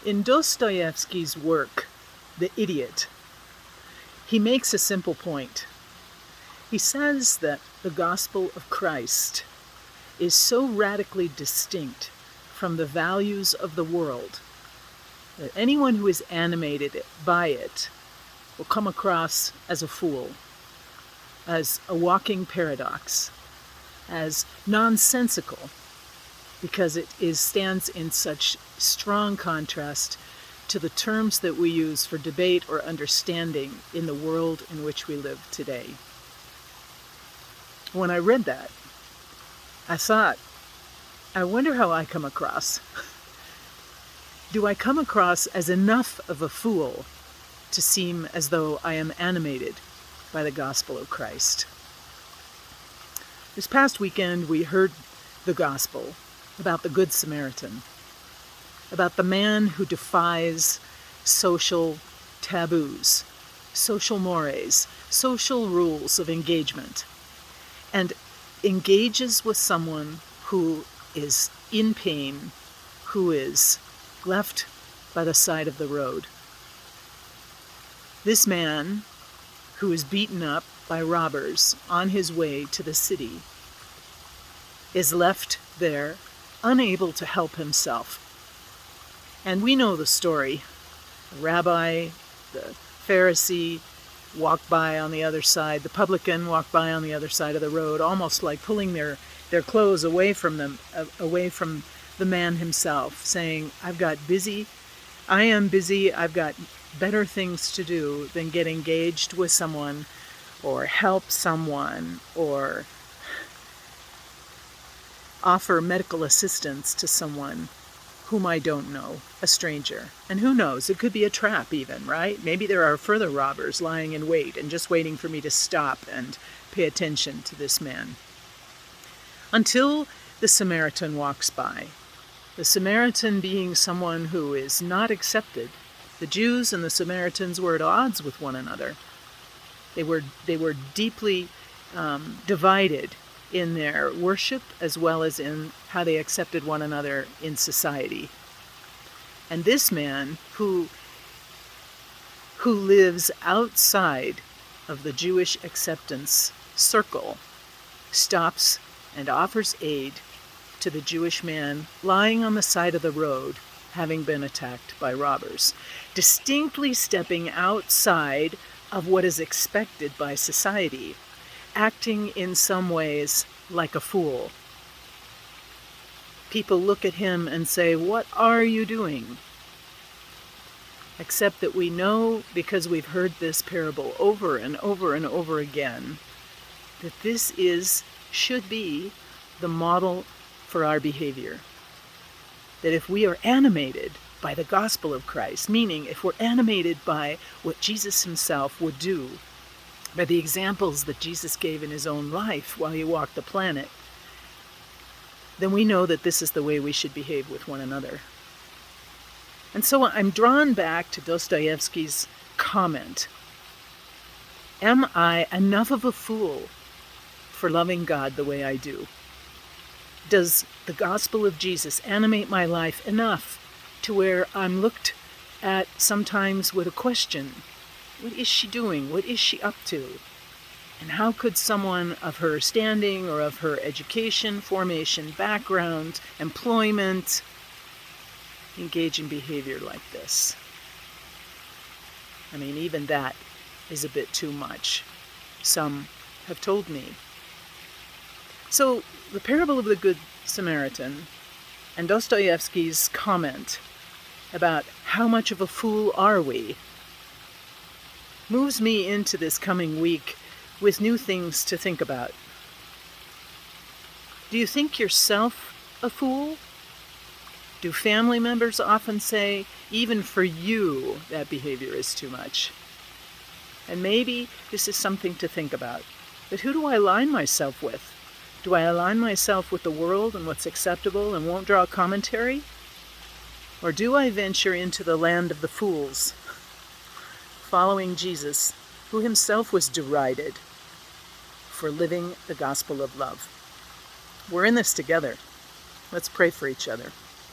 In Dostoevsky's work, The Idiot, he makes a simple point. He says that the gospel of Christ is so radically distinct from the values of the world that anyone who is animated by it will come across as a fool, as a walking paradox, as nonsensical, because it stands in such strong contrast to the terms that we use for debate or understanding in the world in which we live today. When I read that, I thought, I wonder how I come across. Do I come across as enough of a fool to seem as though I am animated by the gospel of Christ? This past weekend, we heard the gospel about the Good Samaritan, about the man who defies social taboos, social mores, social rules of engagement, and engages with someone who is in pain, who is left by the side of the road. This man, who is beaten up by robbers on his way to the city, is left there unable to help himself. And we know the story. The rabbi, the Pharisee walked by on the other side, the publican walked by on the other side of the road, almost like pulling their clothes away from them, away from the man himself, saying, I am busy, I've got better things to do than get engaged with someone or help someone or offer medical assistance to someone whom I don't know, a stranger. And who knows, it could be a trap even, right? Maybe there are further robbers lying in wait and just waiting for me to stop and pay attention to this man. Until the Samaritan walks by. The Samaritan being someone who is not accepted. The Jews and the Samaritans were at odds with one another. They were deeply divided in their worship as well as in how they accepted one another in society. And this man who lives outside of the Jewish acceptance circle stops and offers aid to the Jewish man lying on the side of the road, having been attacked by robbers, distinctly stepping outside of what is expected by society, acting in some ways like a fool. People look at him and say, "What are you doing?" Except that we know, because we've heard this parable over and over and over again, that this should be the model for our behavior. That if we are animated by the gospel of Christ, meaning if we're animated by what Jesus himself would do, by the examples that Jesus gave in his own life while he walked the planet, then we know that this is the way we should behave with one another. And so I'm drawn back to Dostoevsky's comment. Am I enough of a fool for loving God the way I do? Does the gospel of Jesus animate my life enough to where I'm looked at sometimes with a question? What is she doing? What is she up to? And how could someone of her standing or of her education, formation, background, employment, engage in behavior like this? I mean, even that is a bit too much. Some have told me. So, the parable of the Good Samaritan and Dostoevsky's comment about how much of a fool are we moves me into this coming week with new things to think about. Do you think yourself a fool? Do family members often say, even for you, that behavior is too much? And maybe this is something to think about. But who do I align myself with? Do I align myself with the world and what's acceptable and won't draw commentary? Or do I venture into the land of the fools, following Jesus, who himself was derided for living the gospel of love? We're in this together. Let's pray for each other.